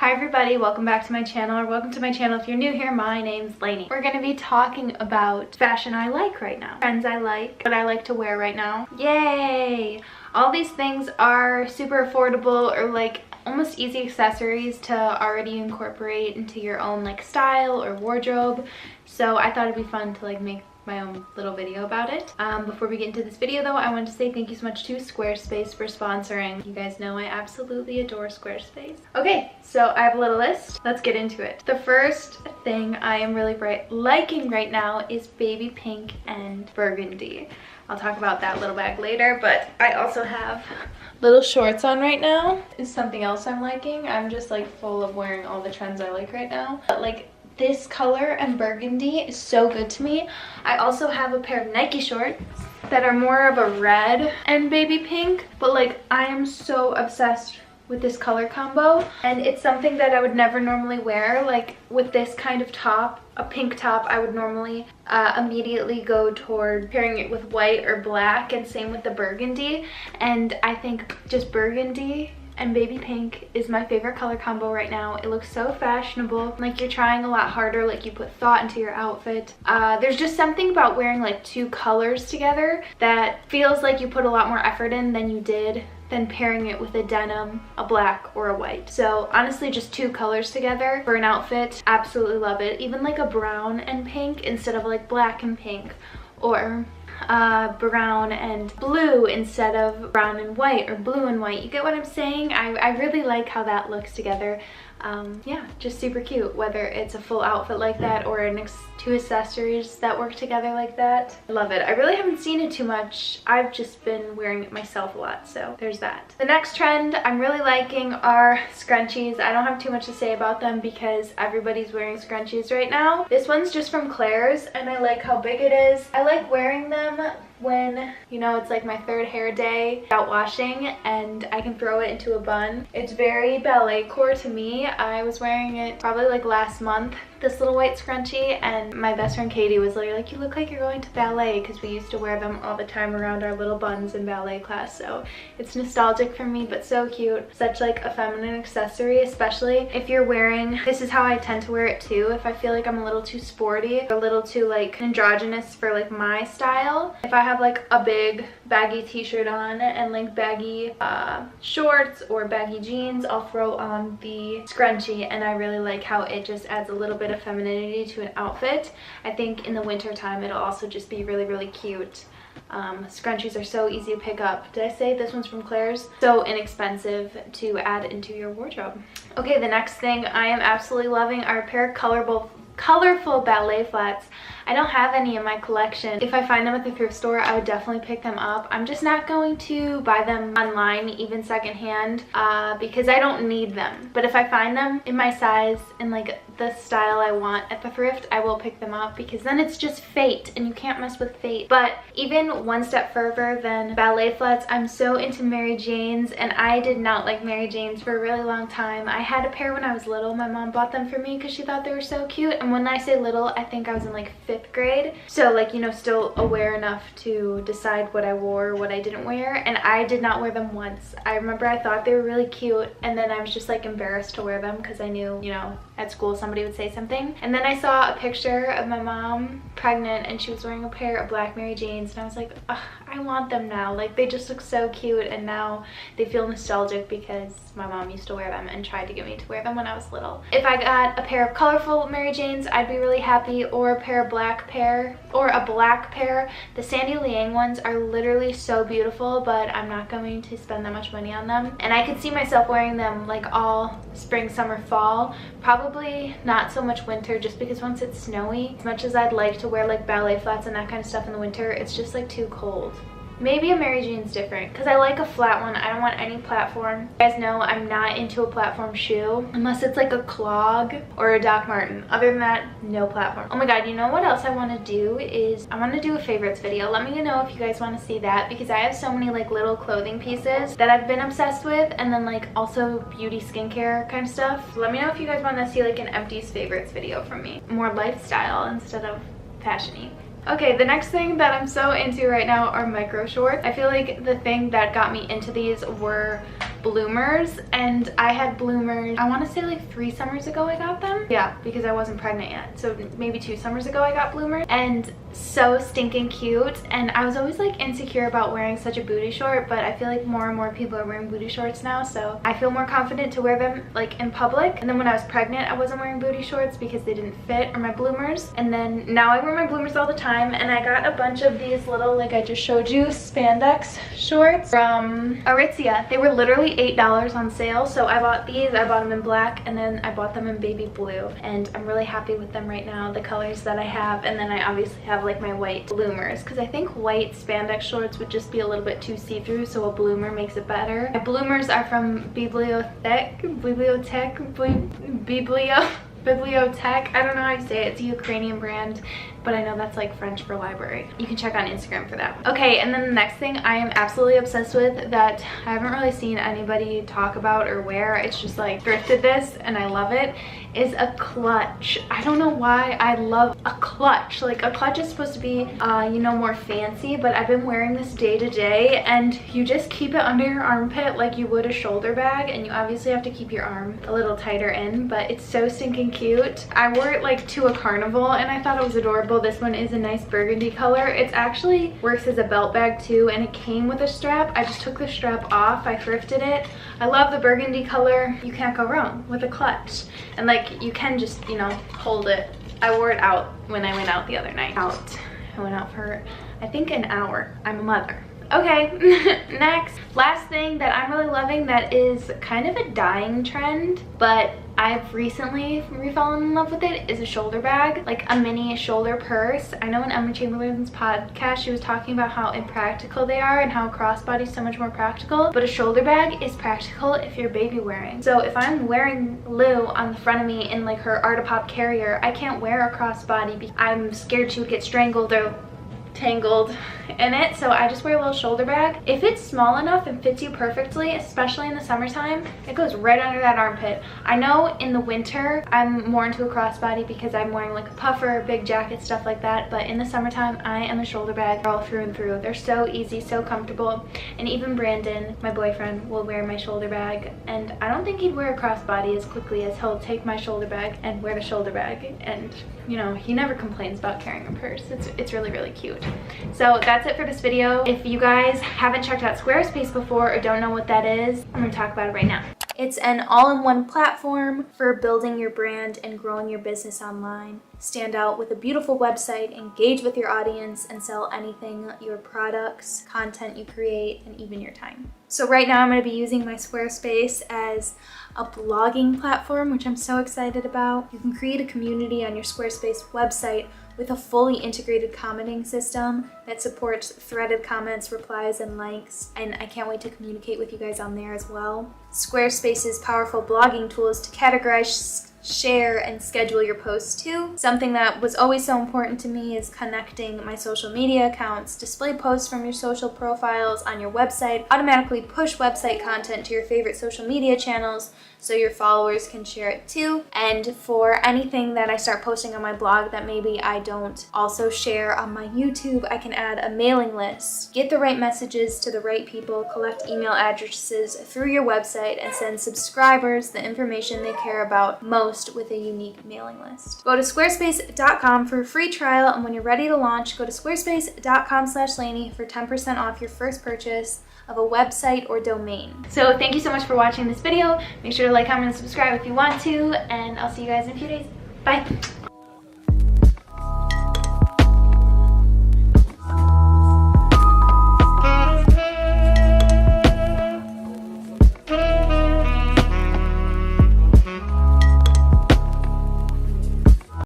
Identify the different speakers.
Speaker 1: Hi everybody, welcome back to my channel, or welcome to my channel if you're new here. My name's Lainey. We're going to be talking about fashion I like right now, trends I like, what I like to wear right now. Yay! All these things are super affordable or like almost easy accessories to already incorporate into your own like style or wardrobe. So I thought it'd be fun to like make my own little video about it. Before we get into this video though, I want to say thank you so much to Squarespace for sponsoring. You guys know I absolutely adore Squarespace. Okay, so I have a little list. Let's get into it. The first thing I am really liking right now is baby pink and burgundy. I'll talk about that little bag later, but I also have little shorts on right now. Is something else I'm liking. I'm just like full of wearing all the trends I like right now. But like this color and burgundy is so good to me. I also have a pair of Nike shorts that are more of a red and baby pink, but like I am so obsessed with this color combo, and it's something that I would never normally wear. Like with this kind of top, a pink top, I would normally immediately go toward pairing it with white or black, and same with the burgundy. And I think just burgundy and baby pink is my favorite color combo right now. It looks so fashionable, like you're trying a lot harder, like you put thought into your outfit. There's just something about wearing like two colors together that feels like you put a lot more effort in than you did than pairing it with a denim, a black, or a white. So honestly, just two colors together for an outfit, absolutely love it. Even like a brown and pink instead of like black and pink, or brown and blue instead of brown and white, or blue and white. You get what I'm saying? I really like how that looks together. Yeah, just super cute, whether it's a full outfit like that or two accessories that work together like that. I love it. I really haven't seen it too much. I've just been wearing it myself a lot, so there's that. The next trend I'm really liking are scrunchies. I don't have too much to say about them because everybody's wearing scrunchies right now. This one's just from Claire's, and I like how big it is. I like wearing them when, you know, it's like my third hair day without washing and I can throw it into a bun. It's very ballet core to me. I was wearing it probably like last month, this little white scrunchie, and my best friend Katie was literally like, you look like you're going to ballet, because we used to wear them all the time around our little buns in ballet class. So it's nostalgic for me, but so cute. Such like a feminine accessory, especially if you're wearing, this is how I tend to wear it too, if I feel like I'm a little too sporty, a little too like androgynous for like my style. If I have like a big baggy t-shirt on and like baggy shorts or baggy jeans, I'll throw on the scrunchie, and I really like how it just adds a little bit of femininity to an outfit. I think in the winter time it'll also just be really, really cute. Scrunchies are so easy to pick up. Did I say this one's from Claire's? So inexpensive to add into your wardrobe. Okay, the next thing I am absolutely loving are a pair of colorful ballet flats. I don't have any in my collection. If I find them at the thrift store, I would definitely pick them up. I'm just not going to buy them online, even secondhand, because I don't need them. But if I find them in my size and like the style I want at the thrift, I will pick them up, because then it's just fate and you can't mess with fate. But even one step further than ballet flats, I'm so into Mary Janes, and I did not like Mary Janes for a really long time. I had a pair when I was little. My mom bought them for me because she thought they were so cute. And when I say little, I think I was in like 5th grade. So like, you know, still aware enough to decide what I wore, what I didn't wear. And I did not wear them once. I remember I thought they were really cute, and then I was just like embarrassed to wear them because I knew, you know, at school somebody would say something. And then I saw a picture of my mom pregnant, and she was wearing a pair of black Mary Janes, and I was like, ugh, I want them now. Like, they just look so cute, and now they feel nostalgic because my mom used to wear them and tried to get me to wear them when I was little. If I got a pair of colorful Mary Janes, I'd be really happy, or a black pair. The Sandy Liang ones are literally so beautiful, but I'm not going to spend that much money on them. And I could see myself wearing them like all spring, summer, fall. Probably not so much winter, just because once it's snowy, as much as I'd like to wear like ballet flats and that kind of stuff in the winter, it's just like too cold. Maybe a Mary Jane's different, because I like a flat one. I don't want any platform. You guys know I'm not into a platform shoe unless it's like a clog or a Doc Marten. Other than that, no platform. Oh my god, you know what else I want to do is I want to do a favorites video. Let me know if you guys want to see that, because I have so many like little clothing pieces that I've been obsessed with, and then like also beauty skincare kind of stuff. Let me know if you guys want to see like an empties favorites video from me. More lifestyle instead of fashion-y. Okay, the next thing that I'm so into right now are micro shorts. I feel like the thing that got me into these were bloomers, and I had bloomers, I want to say like 3 summers ago I got them. Yeah, because I wasn't pregnant yet, so maybe 2 summers ago I got bloomers, and so stinking cute. And I was always like insecure about wearing such a booty short, but I feel like more and more people are wearing booty shorts now, so I feel more confident to wear them like in public. And then when I was pregnant, I wasn't wearing booty shorts because they didn't fit, or my bloomers. And then now I wear my bloomers all the time, and I got a bunch of these little, like I just showed you, spandex shorts from Aritzia. They were literally $8 on sale, so I bought these. I bought them in black, and then I bought them in baby blue, and I'm really happy with them right now, the colors that I have. And then I obviously have like my white bloomers, because I think white spandex shorts would just be a little bit too see-through, so a bloomer makes it better. My bloomers are from Bibliotech. I don't know how you say it. It's a Ukrainian brand, but I know that's like French for library. You can check on Instagram for that. Okay, and then the next thing I am absolutely obsessed with that I haven't really seen anybody talk about or wear, it's just like thrifted this and I love it, is a clutch. I don't know why I love a clutch. Like, a clutch is supposed to be, you know, more fancy, but I've been wearing this day to day, and you just keep it under your armpit like you would a shoulder bag, and you obviously have to keep your arm a little tighter in, but it's so stinking cute. I wore it like to a carnival and I thought it was adorable. This one is a nice burgundy color. It actually works as a belt bag too, and it came with a strap. I just took the strap off. I thrifted it. I love the burgundy color. You can't go wrong with a clutch. And like, you can just, you know, hold it. I wore it out when I went out the other night. I went out for, I think, an hour. I'm a mother. Okay, next. Last thing that I'm really loving that is kind of a dying trend, but I've recently fallen in love with it, is a shoulder bag, like a mini shoulder purse. I know in Emma Chamberlain's podcast she was talking about how impractical they are and how crossbody is so much more practical, but a shoulder bag is practical if you're baby wearing. So if I'm wearing Lou on the front of me in like her Art of Pop carrier, I can't wear a crossbody because I'm scared she would get strangled or tangled in it, so I just wear a little shoulder bag. If it's small enough and fits you perfectly, especially in the summertime, it goes right under that armpit. I know in the winter I'm more into a crossbody because I'm wearing like a puffer, big jacket, stuff like that, but in the summertime I am a shoulder bag all through and through. They're so easy, so comfortable, and even Brandon, my boyfriend, will wear my shoulder bag, and I don't think he'd wear a crossbody as quickly as he'll take my shoulder bag and wear the shoulder bag, and you know, he never complains about carrying a purse. It's really, really cute. So that's it for this video. If you guys haven't checked out Squarespace before or don't know what that is, I'm gonna talk about it right now. It's an all-in-one platform for building your brand and growing your business online. Stand out with a beautiful website, engage with your audience, and sell anything, your products, content you create, and even your time. So right now I'm going to be using my Squarespace as a blogging platform, which I'm so excited about. You can create a community on your Squarespace website with a fully integrated commenting system that supports threaded comments, replies, and likes, and I can't wait to communicate with you guys on there as well. Squarespace's powerful blogging tools to categorize, share, and schedule your posts too. Something that was always so important to me is connecting my social media accounts, display posts from your social profiles on your website, automatically push website content to your favorite social media channels so your followers can share it too. And for anything that I start posting on my blog that maybe I don't also share on my YouTube, I can add a mailing list, get the right messages to the right people, collect email addresses through your website, and send subscribers the information they care about most with a unique mailing list. Go to squarespace.com for a free trial, and when you're ready to launch, go to squarespace.com/Lainey for 10% off your first purchase of a website or domain. So thank you so much for watching this video. Make sure to like, comment, and subscribe if you want to, and I'll see you guys in a few days. Bye.